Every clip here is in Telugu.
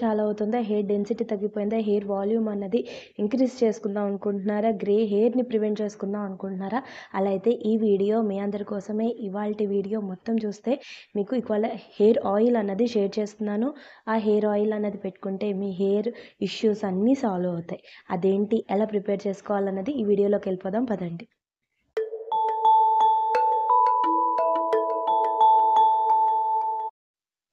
చాలా అవుతుందా? హెయిర్ డెన్సిటీ తగ్గిపోయిందా? హెయిర్ వాల్యూమ్ అన్నది ఇంక్రీజ్ చేసుకుందాం అనుకుంటున్నారా? గ్రే హెయిర్‌ని ప్రివెంట్ చేసుకుందాం అనుకుంటున్నారా? అలా అయితే ఈ వీడియో మీ అందరి కోసమే. ఇవాల్టి వీడియో మొత్తం చూస్తే మీకు ఇవాళ హెయిర్ ఆయిల్ అన్నది షేర్ చేస్తున్నాను. ఆ హెయిర్ ఆయిల్ అన్నది పెట్టుకుంటే మీ హెయిర్ ఇష్యూస్ అన్నీ సాల్వ్ అవుతాయి. అదేంటి? ఎలా ప్రిపేర్ చేసుకోవాలన్నది ఈ వీడియోలోకి వెళ్ళిపోదాం పదండి.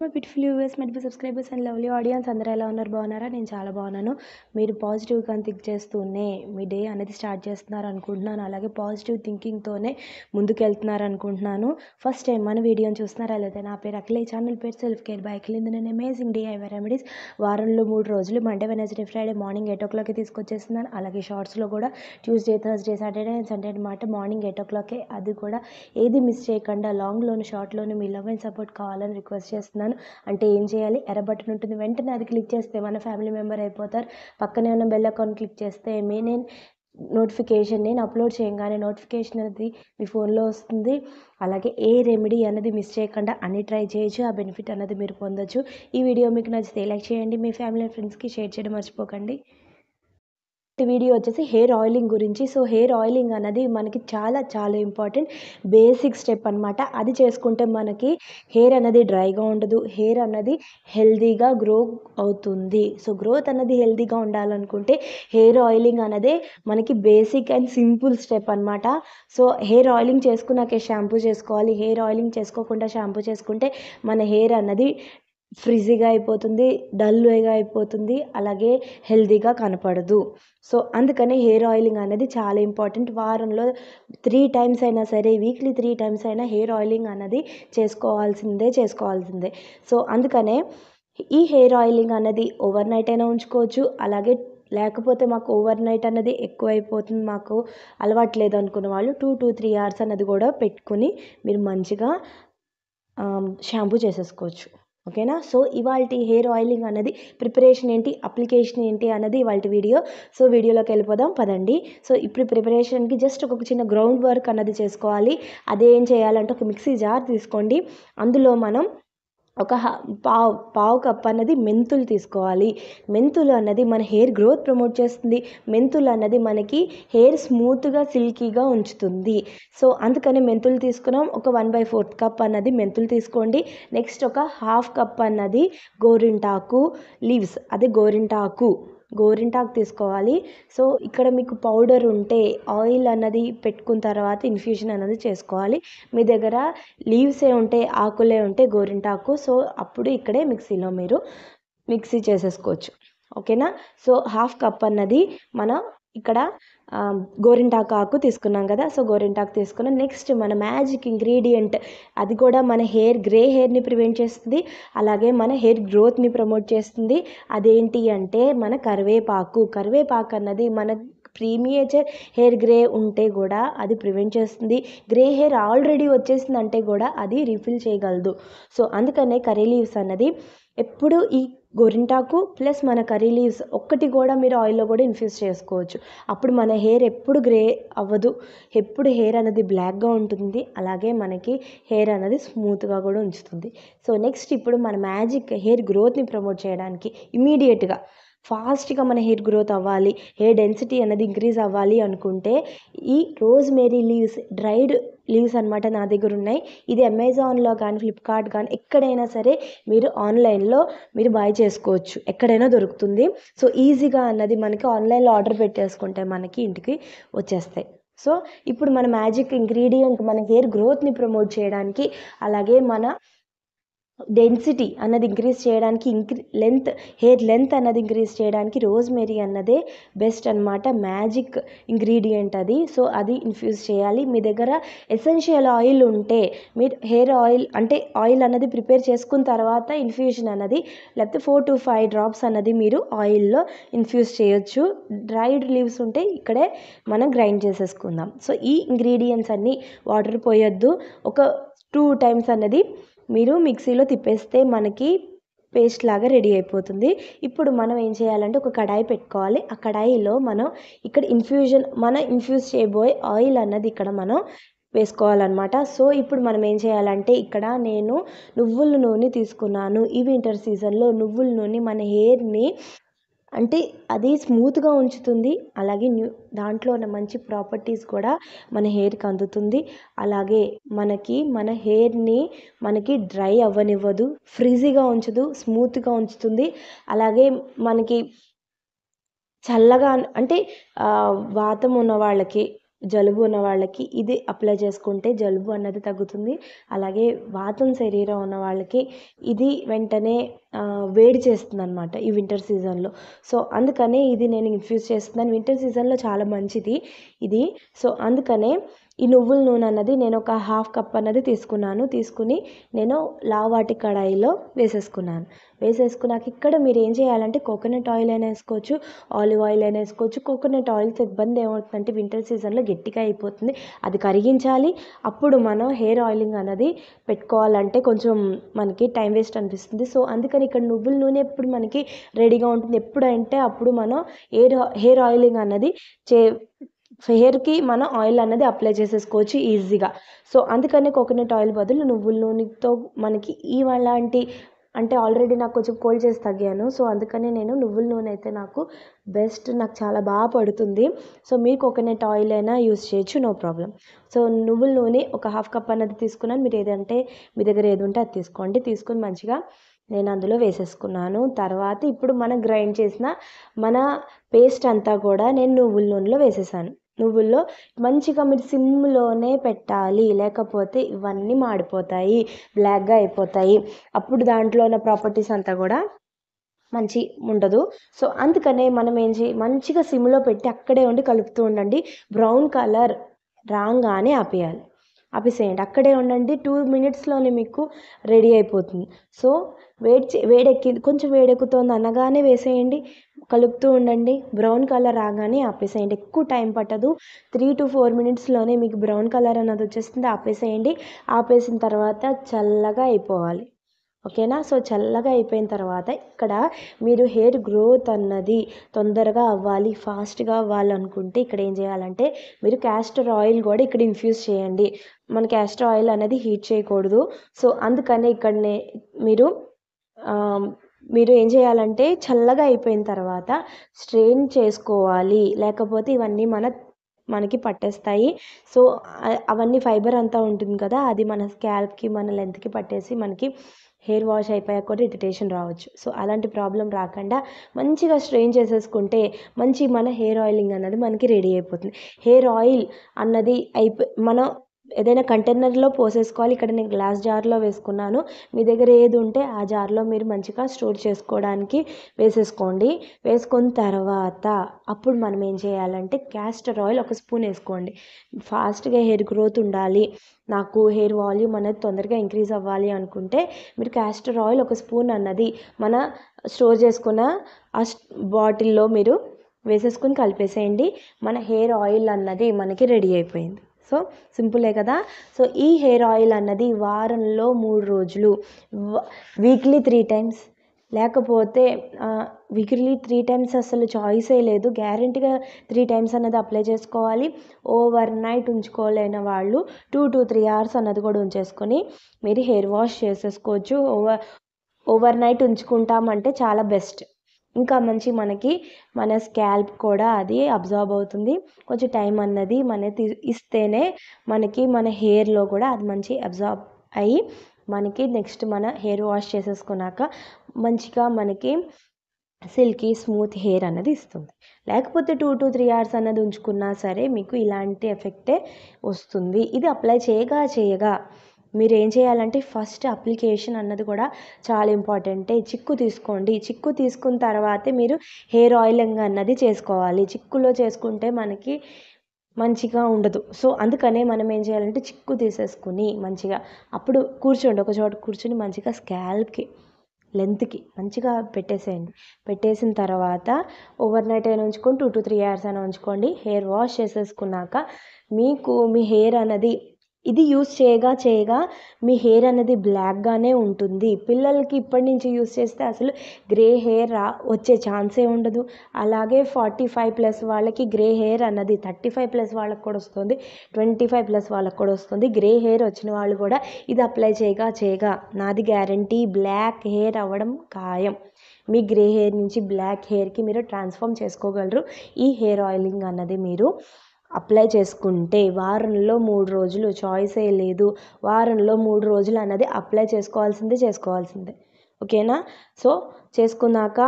My beautiful viewers, my dear subscribers and lovely audience అందరూ ఎలా ఉన్నారు? బాగున్నారా? నేను చాలా బాగున్నాను. మీరు పాజిటివ్గా థింక్ చేస్తూనే మీ డే అనేది స్టార్ట్ చేస్తున్నారు అనుకుంటున్నాను. అలాగే పాజిటివ్ థింకింగ్తోనే ముందుకెళ్తున్నారు అనుకుంటున్నాను. ఫస్ట్ టైం మన వీడియోని చూస్తున్నారా? లేదా నా పేరు అఖిల. ఈ ఛానల్ పేరు సెల్ఫ్ కేర్ బై అఖిల్. నేను అమేజింగ్ DIY రెమెడీస్ వారంలో 3 రోజులు Monday, Wednesday, Friday morning 8 o'clock తీసుకొచ్చేస్తున్నాను. అలాగే షార్ట్స్లో కూడా Tuesday, Thursday, Saturday and Sunday అనమాట మార్నింగ్ 8 o'clock. అది కూడా ఏది మిస్ చేయకుండా లాంగ్లోను షార్ట్లోను మీ లవ్ అండ్ సపోర్ట్ కావాలని రిక్వెస్ట్ చేస్తున్నాను. అంటే ఏం చేయాలి? ఎర్ర బటన్ ఉంటుంది, వెంటనే అది క్లిక్ చేస్తే మన ఫ్యామిలీ మెంబర్ అయిపోతారు. పక్కనే ఉన్న బెల్ అకౌంట్ క్లిక్ చేస్తే నేను అప్లోడ్ చేయగానే నోటిఫికేషన్ అనేది మీ ఫోన్లో వస్తుంది. అలాగే ఏ రెమెడీ అనేది మిస్ చేయకుండా అన్ని ట్రై చేయొచ్చు. ఆ బెనిఫిట్ అనేది మీరు పొందొచ్చు. ఈ వీడియో మీకు నచ్చితే లైక్ చేయండి, మీ ఫ్యామిలీ అండ్ ఫ్రెండ్స్కి షేర్ చేయడం మర్చిపోకండి. వీడియో వచ్చేసి హెయిర్ ఆయిలింగ్ గురించి. సో హెయిర్ ఆయిలింగ్ అన్నది మనకి చాలా ఇంపార్టెంట్ బేసిక్ స్టెప్ అనమాట. అది చేసుకుంటే మనకి హెయిర్ అనేది డ్రైగా ఉండదు, హెయిర్ అన్నది హెల్దీగా గ్రో అవుతుంది. సో గ్రోత్ అన్నది హెల్దీగా ఉండాలనుకుంటే హెయిర్ ఆయిలింగ్ అన్నదే మనకి బేసిక్ అండ్ సింపుల్ స్టెప్ అనమాట. సో హెయిర్ ఆయిలింగ్ చేసుకున్నాకే షాంపూ చేసుకోవాలి. హెయిర్ ఆయిలింగ్ చేసుకోకుండా షాంపూ చేసుకుంటే మన హెయిర్ అన్నది ఫ్రిజీగా అయిపోతుంది, డల్గా అయిపోతుంది, అలాగే హెల్దీగా కనపడదు. సో అందుకని హెయిర్ ఆయిలింగ్ అనేది చాలా ఇంపార్టెంట్. వారంలో 3 times అయినా సరే, వీక్లీ 3 times అయినా హెయిర్ ఆయిలింగ్ అన్నది చేసుకోవాల్సిందే. సో అందుకనే ఈ హెయిర్ ఆయిలింగ్ అన్నది ఓవర్ నైట్ అయినా ఉంచుకోవచ్చు. అలాగే లేకపోతే మాకు ఓవర్ నైట్ అన్నది ఎక్కువైపోతుంది, మాకు అలవాటు లేదు అనుకున్న వాళ్ళు 2 to 3 hours అన్నది కూడా పెట్టుకుని మీరు మంచిగా షాంపూ చేసేసుకోవచ్చు. ఓకేనా? సో ఇవాల్టి హెయిర్ ఆయిలింగ్ అన్నది ప్రిపరేషన్ ఏంటి, అప్లికేషన్ ఏంటి అన్నది ఇవాల్టి వీడియో. సో వీడియోలోకి వెళ్ళిపోదాం పదండి. సో ఇప్పుడు ప్రిపరేషన్కి జస్ట్ ఒక చిన్న గ్రౌండ్ వర్క్ అన్నది చేసుకోవాలి. అదేం చేయాలంటే ఒక మిక్సీ జార్ తీసుకోండి. అందులో మనం ఒక పావు కప్ అన్నది మెంతులు తీసుకోవాలి. మెంతులు అన్నది మన హెయిర్ గ్రోత్ ప్రమోట్ చేస్తుంది. మెంతులు అన్నది మనకి హెయిర్ స్మూత్గా సిల్కీగా ఉంచుతుంది. సో అందుకని మెంతులు తీసుకున్నాం. ఒక 1/4 కప్ అన్నది మెంతులు తీసుకోండి. నెక్స్ట్ ఒక 1/2 కప్ అన్నది గోరింటాకు లీవ్స్, అదే గోరింటాకు తీసుకోవాలి. సో ఇక్కడ మీకు పౌడర్ ఉంటే ఆయిల్ అన్నది పెట్టుకున్న తర్వాత ఇన్ఫ్యూషన్ అన్నది చేసుకోవాలి. మీ దగ్గర లీవ్సే ఉంటే, ఆకులే ఉంటే గోరింటాకు, సో అప్పుడు ఇక్కడే మిక్సీలో మీరు మిక్సీ చేసేసుకోవచ్చు. ఓకేనా? సో 1/2 కప్ అన్నది మనం ఇక్కడ గోరింటాకు ఆకు తీసుకున్నాం కదా. సో గోరింటాకు తీసుకున్నాం. నెక్స్ట్ మన మ్యాజిక్ ఇంగ్రీడియంట్, అది కూడా మన గ్రే హెయిర్ని ప్రివెంట్ చేస్తుంది, అలాగే మన హెయిర్ గ్రోత్ని ప్రమోట్ చేస్తుంది. అదేంటి అంటే మన కరివేపాకు అన్నది మన ప్రీమియేచర్ హెయిర్ గ్రే ఉంటే కూడా అది ప్రివెంట్ చేస్తుంది. గ్రే హెయిర్ ఆల్రెడీ వచ్చేసిందంటే కూడా అది రీఫిల్ చేయగలదు. సో అందుకనే కర్రీ లీవ్స్ అన్నది ఎప్పుడు ఈ గోరింటాకు ప్లస్ మన కర్రీ లీవ్స్ ఒక్కటి కూడా మీరు ఆయిల్లో కూడా ఇన్ఫ్యూజ్ చేసుకోవచ్చు. అప్పుడు మన హెయిర్ ఎప్పుడు గ్రే అవ్వదు, ఎప్పుడు హెయిర్ అనేది బ్లాక్గా ఉంటుంది, అలాగే మనకి హెయిర్ అనేది స్మూత్గా కూడా ఉంచుతుంది. సో నెక్స్ట్ ఇప్పుడు మన మ్యాజిక్ హెయిర్ గ్రోత్ని ప్రమోట్ చేయడానికి ఇమీడియట్గా ఫాస్ట్గా మన హెయిర్ గ్రోత్ అవ్వాలి, హెయిర్ డెన్సిటీ అనేది ఇంక్రీజ్ అవ్వాలి అనుకుంటే ఈ రోజ్మేరీ లీవ్స్, డ్రైడ్ లీవ్స్ అనమాట నా దగ్గర ఉన్నాయి. ఇది అమెజాన్లో కానీ, ఫ్లిప్కార్ట్ కానీ ఎక్కడైనా సరే మీరు ఆన్లైన్లో మీరు బై చేసుకోవచ్చు, ఎక్కడైనా దొరుకుతుంది. సో ఈజీగా అన్నది మనకి ఆన్లైన్లో ఆర్డర్ పెట్టేసుకుంటే మనకి ఇంటికి వచ్చేస్తాయి. సో ఇప్పుడు మన మ్యాజిక్ ఇంగ్రీడియంట్ మన హెయిర్ గ్రోత్ని ప్రమోట్ చేయడానికి, అలాగే మన డెన్సిటీ అన్నది ఇంక్రీజ్ చేయడానికి, హెయిర్ లెంత్ అన్నది ఇంక్రీజ్ చేయడానికి రోజ్మేరీ అన్నదే బెస్ట్ అనమాట, మ్యాజిక్ ఇంగ్రీడియంట్ అది. సో అది ఇన్ఫ్యూజ్ చేయాలి. మీ దగ్గర ఎసెన్షియల్ ఆయిల్ ఉంటే మీరు హెయిర్ ఆయిల్ అంటే ఆయిల్ అన్నది ప్రిపేర్ చేసుకున్న తర్వాత ఇన్ఫ్యూషన్ అన్నది, లేకపోతే 4 to 5 drops అన్నది మీరు ఆయిల్లో ఇన్ఫ్యూజ్ చేయొచ్చు. డ్రైడ్ లీవ్స్ ఉంటే ఇక్కడే మనం గ్రైండ్ చేసేసుకుందాం. సో ఈ ఇంగ్రీడియంట్స్ అన్నీ వాటర్ పోయొద్దు, ఒక 2 times అన్నది మీరు మిక్సీలో తిప్పేస్తే మనకి పేస్ట్ లాగా రెడీ అయిపోతుంది. ఇప్పుడు మనం ఏం చేయాలంటే ఒక కడాయి పెట్టుకోవాలి. ఆ కడాయిలో మనం ఇక్కడ ఇన్ఫ్యూజ్ చేయబోయే ఆయిల్ అన్నది ఇక్కడ మనం వేసుకోవాలన్నమాట. సో ఇప్పుడు మనం ఏం చేయాలంటే ఇక్కడ నేను నువ్వుల నూనె తీసుకున్నాను. ఈ వింటర్ సీజన్లో నువ్వుల నూనె మన హెయిర్ని అంటే అది స్మూత్గా ఉంచుతుంది. అలాగే దాంట్లో ఉన్న మంచి ప్రాపర్టీస్ కూడా మన హెయిర్కి అందుతుంది. అలాగే మన హెయిర్ని డ్రై అవ్వనివ్వదు, ఫ్రీజీగా ఉంచదు, స్మూత్గా ఉంచుతుంది. అలాగే మనకి చల్లగా అంటే వాతం ఉన్న వాళ్ళకి, జలుబు ఉన్న వాళ్ళకి ఇది అప్లై చేసుకుంటే జలుబు అన్నది తగ్గుతుంది. అలాగే వాతం శరీరం ఉన్న వాళ్ళకి ఇది వెంటనే వేడి చేస్తుందన్నమాట ఈ వింటర్ సీజన్లో. సో అందుకనే ఇది నేను ఇన్ఫ్యూజ్ చేస్తున్నాను. వింటర్ సీజన్లో చాలా మంచిది ఇది. సో అందుకనే ఈ నువ్వుల నూనె అన్నది నేను ఒక 1/2 కప్ అన్నది తీసుకుని నేను లావాటి కడాయిలో వేసేసుకున్నాక ఇక్కడ మీరు ఏం చేయాలంటే కోకోనట్ ఆయిల్ అయినా వేసుకోవచ్చు, ఆలివ్ ఆయిల్ అయినా వేసుకోవచ్చు. కోకోనట్ ఆయిల్తో ఇబ్బంది ఏమవుతుందంటే వింటర్ సీజన్లో గట్టిగా అయిపోతుంది, అది కరిగించాలి. అప్పుడు మనం హెయిర్ ఆయిలింగ్ అన్నది పెట్టుకోవాలంటే కొంచెం మనకి టైం వేస్ట్ అనిపిస్తుంది. సో అందుకని ఇక్కడ నువ్వుల నూనె ఎప్పుడు మనకి రెడీగా ఉంటుంది. ఎప్పుడంటే అప్పుడు మనం హెయిర్ ఆయిలింగ్ అన్నది హెయిర్కి మనం ఆయిల్ అన్నది అప్లై చేసేసుకోవచ్చు ఈజీగా. సో అందుకనే కోకోనట్ ఆయిల్ బదులు నువ్వుల నూనెతో మనకి ఇలాంటి అంటే ఆల్రెడీ నాకు కొంచెం కోల్డ్ చేసి తగ్గాను. సో అందుకని నేను నువ్వుల నూనె అయితే నాకు బెస్ట్, నాకు చాలా బాగా పడుతుంది. సో మీరు కోకోనట్ ఆయిల్ అయినా యూస్ చేయొచ్చు, నో ప్రాబ్లం. సో నువ్వుల నూనె ఒక 1/2 కప్ అన్నది తీసుకున్నాను. మీ దగ్గర ఏది ఉంటే అది తీసుకోండి. తీసుకొని మంచిగా నేను అందులో వేసేసుకున్నాను. తర్వాత ఇప్పుడు మనం గ్రైండ్ చేసిన మన పేస్ట్ అంతా కూడా నేను నువ్వుల నూనెలో వేసేసాను. నువ్వుల్లో మంచిగా మీరు సిమ్లోనే పెట్టాలి, లేకపోతే ఇవన్నీ మాడిపోతాయి, బ్లాక్గా అయిపోతాయి. అప్పుడు దాంట్లో ఉన్న ప్రాపర్టీస్ అంతా కూడా మంచి ఉండదు. సో అందుకనే మనం మంచిగా సిమ్లో పెట్టి అక్కడే ఉండి కలుపుతూ ఉండండి. బ్రౌన్ కలర్ రాగానే ఆపేసేయండి, అక్కడే ఉండండి. 2 మినిట్స్లోనే మీకు రెడీ అయిపోతుంది. సో కొంచెం వేడెక్కుతోంది అనగానే వేసేయండి, కలుపుతూ ఉండండి. బ్రౌన్ కలర్ రాగానే ఆపేసేయండి, ఎక్కువ టైం పట్టదు. 3 to 4 మినిట్స్లోనే మీకు బ్రౌన్ కలర్ అన్నది వచ్చేస్తుంది. ఆపేసేయండి. ఆపేసిన తర్వాత చల్లగా అయిపోవాలి, ఓకేనా. సో చల్లగా అయిపోయిన తర్వాత ఇక్కడ మీరు హెయిర్ గ్రోత్ అన్నది తొందరగా అవ్వాలి, ఫాస్ట్గా అవ్వాలనుకుంటే ఇక్కడ ఏం చేయాలంటే మీరు క్యాస్టర్ ఆయిల్ కూడా ఇక్కడ ఇన్ఫ్యూజ్ చేయండి. మన క్యాస్టర్ ఆయిల్ అనేది హీట్ చేయకూడదు. సో అందుకనే ఇక్కడనే మీరు ఏం చేయాలంటే చల్లగా అయిపోయిన తర్వాత స్ట్రెయిన్ చేసుకోవాలి, లేకపోతే ఇవన్నీ మనకి పట్టేస్తాయి. సో అవన్నీ ఫైబర్ అంతా ఉంటుంది కదా, అది మన స్కాల్ప్కి మన లెంత్కి పట్టేసి మనకి హెయిర్ వాష్ అయిపోయాక కూడా ఇరిటేషన్ రావచ్చు. సో అలాంటి ప్రాబ్లం రాకుండా మంచిగా స్ట్రెయిన్ చేసేసుకుంటే మన హెయిర్ ఆయిలింగ్ అన్నది మనకి రెడీ అయిపోతుంది. హెయిర్ ఆయిల్ అన్నది మనం ఏదైనా కంటైనర్లో పోసేసుకోవాలి. ఇక్కడ నేను గ్లాస్ జార్లో వేసుకున్నాను. మీ దగ్గర ఏది ఉంటే ఆ జార్లో మీరు మంచిగా స్టోర్ చేసుకోవడానికి వేసేసుకోండి. వేసుకున్న తర్వాత అప్పుడు మనం ఏం చేయాలంటే క్యాస్టర్ ఆయిల్ 1 స్పూన్ వేసుకోండి. ఫాస్ట్గా హెయిర్ గ్రోత్ ఉండాలి, నాకు హెయిర్ వాల్యూమ్ అనేది తొందరగా ఇంక్రీజ్ అవ్వాలి అనుకుంటే మీరు క్యాస్టర్ ఆయిల్ 1 స్పూన్ అన్నది మన స్టోర్ చేసుకున్న ఆ బాటిల్లో మీరు వేసేసుకుని కలిపేసేయండి. మన హెయిర్ ఆయిల్ అన్నది మనకి రెడీ అయిపోయింది. సో సింపులే కదా. సో ఈ హెయిర్ ఆయిల్ అన్నది వారంలో 3 రోజులు, వీక్లీ 3 టైమ్స్, లేకపోతే వీక్లీ 3 టైమ్స్ అసలు చాయిసే లేదు, గ్యారెంటీగా 3 టైమ్స్ అన్నది అప్లై చేసుకోవాలి. ఓవర్ నైట్ ఉంచుకోలేని వాళ్ళు 2 to 3 hours అన్నది కూడా ఉంచేసుకొని మీరు హెయిర్ వాష్ చేసేసుకోవచ్చు. ఓవర్ నైట్ ఉంచుకుంటామంటే చాలా బెస్ట్. ఇంకా మనకి మన స్కాల్ప్ కూడా అది అబ్జార్బ్ అవుతుంది. కొంచెం టైం అన్నది ఇస్తేనే మనకి మన హెయిర్లో కూడా అది మంచి అబ్జార్బ్ అయ్యి మనకి నెక్స్ట్ మన హెయిర్ వాష్ చేసేసుకున్నాక మంచిగా మనకి సిల్కీ స్మూత్ హెయిర్ అన్నది ఇస్తుంది. లేకపోతే 2 to 3 hours అన్నది ఉంచుకున్నా సరే మీకు ఇలాంటి ఎఫెక్టే వస్తుంది. ఇది అప్లై చేయగా మీరు ఏం చేయాలంటే ఫస్ట్ అప్లికేషన్ అన్నది కూడా చాలా ఇంపార్టెంటే. చిక్కు తీసుకోండి. చిక్కు తీసుకున్న తర్వాతే మీరు హెయిర్ ఆయిలింగ్ అన్నది చేసుకోవాలి. చిక్కులో చేసుకుంటే మనకి మంచిగా ఉండదు. సో అందుకనే మనం ఏం చేయాలంటే చిక్కు తీసేసుకుని మంచిగా అప్పుడు కూర్చోండి, ఒక చోట కూర్చొని మంచిగా స్కాల్ప్కి లెంత్కి మంచిగా పెట్టేసేయండి. పెట్టేసిన తర్వాత ఓవర్ నైట్ అయినా ఉంచుకొని 2 to 3 hours అయినా ఉంచుకోండి. హెయిర్ వాష్ చేసేసుకున్నాక మీకు మీ హెయిర్ అన్నది ఇది యూస్ చేయగా మీ హెయిర్ అనేది బ్లాక్గానే ఉంటుంది. పిల్లలకి ఇప్పటి నుంచి యూస్ చేస్తే అసలు గ్రే హెయిర్ వచ్చే ఛాన్సే ఉండదు. అలాగే 45+ వాళ్ళకి గ్రే హెయిర్ అన్నది 35+ వాళ్ళకి కూడా వస్తుంది, 25+ వాళ్ళకి కూడా వస్తుంది. గ్రే హెయిర్ వచ్చిన వాళ్ళు కూడా ఇది అప్లై చేయగా నాది గ్యారంటీ బ్లాక్ హెయిర్ అవ్వడం ఖాయం. మీ గ్రే హెయిర్ నుంచి బ్లాక్ హెయిర్కి మీరు ట్రాన్స్ఫార్మ్ చేసుకోగలరు. ఈ హెయిర్ ఆయిలింగ్ అన్నది మీరు అప్లై చేసుకుంటే వారంలో 3 రోజులు, చాయిసే లేదు, వారంలో 3 రోజులు అన్నది అప్లై చేసుకోవాల్సిందే. ఓకేనా? సో చేసుకున్నాక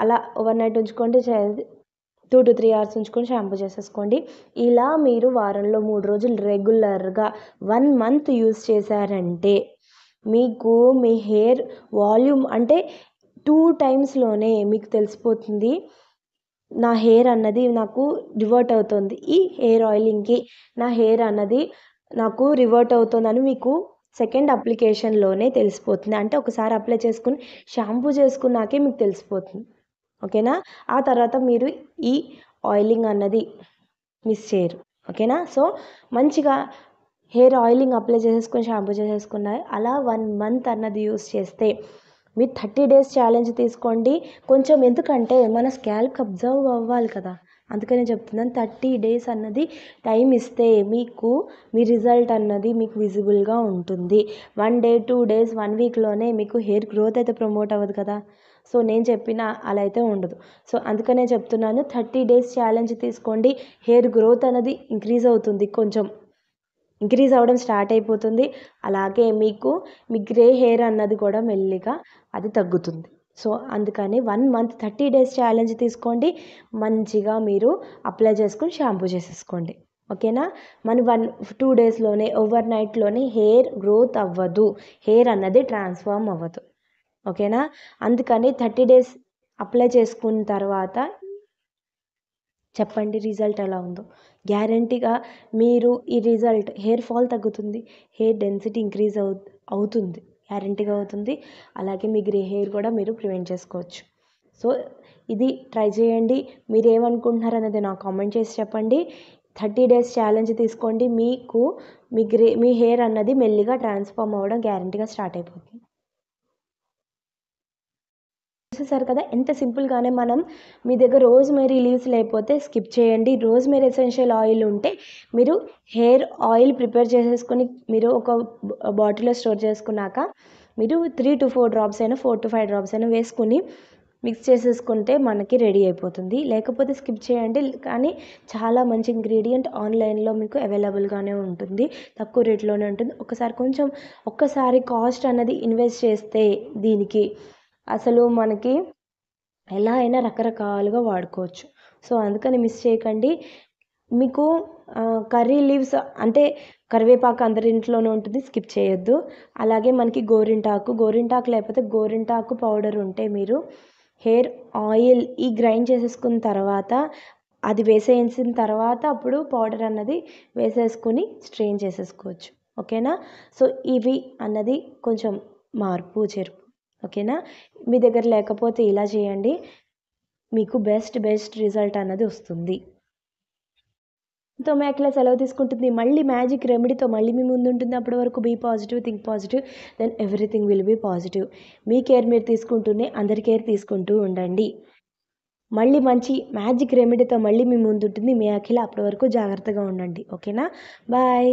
అలా ఓవర్ నైట్ ఉంచుకోండి, 2 to 3 అవర్స్ ఉంచుకొని షాంపూ చేసేసుకోండి. ఇలా మీరు వారంలో 3 రోజులు రెగ్యులర్గా 1 మంత్ యూస్ చేశారంటే మీకు మీ హెయిర్ వాల్యూమ్ అంటే 2 టైమ్స్లోనే మీకు తెలిసిపోతుంది నా హెయిర్ అన్నది నాకు రివర్ట్ అవుతుంది, ఈ హెయిర్ ఆయిలింగ్కి నా హెయిర్ అన్నది నాకు రివర్ట్ అవుతుందని మీకు సెకండ్ అప్లికేషన్లోనే తెలిసిపోతుంది. అంటే ఒకసారి అప్లై చేసుకుని షాంపూ చేసుకున్నాకే మీకు తెలిసిపోతుంది. ఓకేనా? ఆ తర్వాత మీరు ఈ ఆయిలింగ్ అన్నది మిస్ చేయరు. ఓకేనా? సో మంచిగా హెయిర్ ఆయిలింగ్ అప్లై చేసేసుకొని షాంపూ చేసేసుకున్నాయి. అలా 1 మంత్ అన్నది యూస్ చేస్తే మీరు 30 డేస్ ఛాలెంజ్ తీసుకోండి. కొంచెం ఎందుకంటే మన స్కాల్ప్కి అబ్జర్వ్ అవ్వాలి కదా, అందుకనే చెప్తున్నాను. 30 డేస్ అన్నది టైం ఇస్తే మీకు మీ రిజల్ట్ అన్నది మీకు విజిబుల్గా ఉంటుంది. 1 డే 2 డేస్ 1 వీక్లోనే మీకు హెయిర్ గ్రోత్ అయితే ప్రమోట్ అవ్వదు కదా. సో నేను చెప్పిన అలా అయితే ఉండదు. సో అందుకనే చెప్తున్నాను, 30 డేస్ ఛాలెంజ్ తీసుకోండి. హెయిర్ గ్రోత్ అనేది ఇంక్రీజ్ అవుతుంది, కొంచెం ఇంక్రీజ్ అవ్వడం స్టార్ట్ అయిపోతుంది. అలాగే మీకు మీ గ్రే హెయిర్ అన్నది కూడా మెల్లిగా అది తగ్గుతుంది. సో అందుకని 1 మంత్ 30 డేస్ ఛాలెంజ్ తీసుకోండి. మంచిగా మీరు అప్లై చేసుకొని షాంపూ చేసేసుకోండి. ఓకేనా? మన 2 డేస్లోనే ఓవర్ నైట్లోనే హెయిర్ గ్రోత్ అవ్వదు, హెయిర్ అన్నది ట్రాన్స్ఫార్మ్ అవ్వదు. ఓకేనా? అందుకని 30 డేస్ అప్లై చేసుకున్న తర్వాత చెప్పండి రిజల్ట్ ఎలా ఉందో. గ్యారంటీగా మీరు ఈ రిజల్ట్ హెయిర్ ఫాల్ తగ్గుతుంది, హెయిర్ డెన్సిటీ ఇంక్రీజ్ అవుతుంది, గ్యారంటీగా అవుతుంది. అలాగే మీ గ్రే హెయిర్ కూడా మీరు ప్రివెంట్ చేసుకోవచ్చు. సో ఇది ట్రై చేయండి. మీరు ఏమనుకుంటున్నారు అనేది నాకు కామెంట్ చేసి చెప్పండి. 30 డేస్ ఛాలెంజ్ తీసుకోండి. మీకు మీ హెయిర్ అన్నది మెల్లిగా ట్రాన్స్ఫార్మ్ అవ్వడం గ్యారంటీగా స్టార్ట్ అయిపోతుంది. చూసేసారు కదా ఎంత సింపుల్గానే. మనం మీ దగ్గర రోజ్మేరీ లీవ్స్ లేకపోతే స్కిప్ చేయండి. రోజ్మేరీ ఎసెన్షియల్ ఆయిల్ ఉంటే మీరు హెయిర్ ఆయిల్ ప్రిపేర్ చేసేసుకొని మీరు ఒక బాటిల్లో స్టోర్ చేసుకున్నాక మీరు 3 to 4 డ్రాప్స్ అయినా 4 to 5 డ్రాప్స్ అయినా వేసుకుని మిక్స్ చేసేసుకుంటే మనకి రెడీ అయిపోతుంది. లేకపోతే స్కిప్ చేయండి. కానీ చాలా మంచి ఇంగ్రీడియంట్ ఆన్లైన్లో మీకు అవైలబుల్గానే ఉంటుంది, తక్కువ రేట్లోనే ఉంటుంది. ఒక్కసారి కాస్ట్ అన్నది ఇన్వెస్ట్ చేస్తే దీనికి అసలు మనకి ఎలా అయినా రకరకాలుగా వాడుకోవచ్చు. సో అందుకని మిస్ చేయకండి. మీకు కర్రీ లీవ్స్ అంటే కరివేపాకు అందరి ఇంట్లోనే ఉంటుంది, స్కిప్ చేయొద్దు. అలాగే మనకి గోరింటాకు లేకపోతే గోరింటాకు పౌడర్ ఉంటే మీరు హెయిర్ ఆయిల్ ఈ గ్రైండ్ చేసేసుకున్న తర్వాత అది వేసేసిన తర్వాత అప్పుడు పౌడర్ అన్నది వేసేసుకుని స్ట్రెయిన్ చేసేసుకోవచ్చు. ఓకేనా? సో ఇవి అన్నది కొంచెం మార్పు చేర్పు. ఓకేనా? మీ దగ్గర లేకపోతే ఇలా చేయండి, మీకు బెస్ట్ రిజల్ట్ అన్నది వస్తుంది. తో మేకలా సెలవు తీసుకుంటుంది. మళ్ళీ మ్యాజిక్ రెమెడీతో మళ్ళీ మీ ముందు ఉంటుంది. అప్పటి వరకు be positive, think positive, then everything will be positive. మీ కేర్ మీరు తీసుకుంటూనే అందరి కేర్ తీసుకుంటూ ఉండండి. మళ్ళీ మంచి మ్యాజిక్ రెమెడీతో మళ్ళీ మీ ముందు ఉంటుంది మీ అఖిల. అప్పటి వరకు జాగ్రత్తగా ఉండండి. ఓకేనా? బాయ్.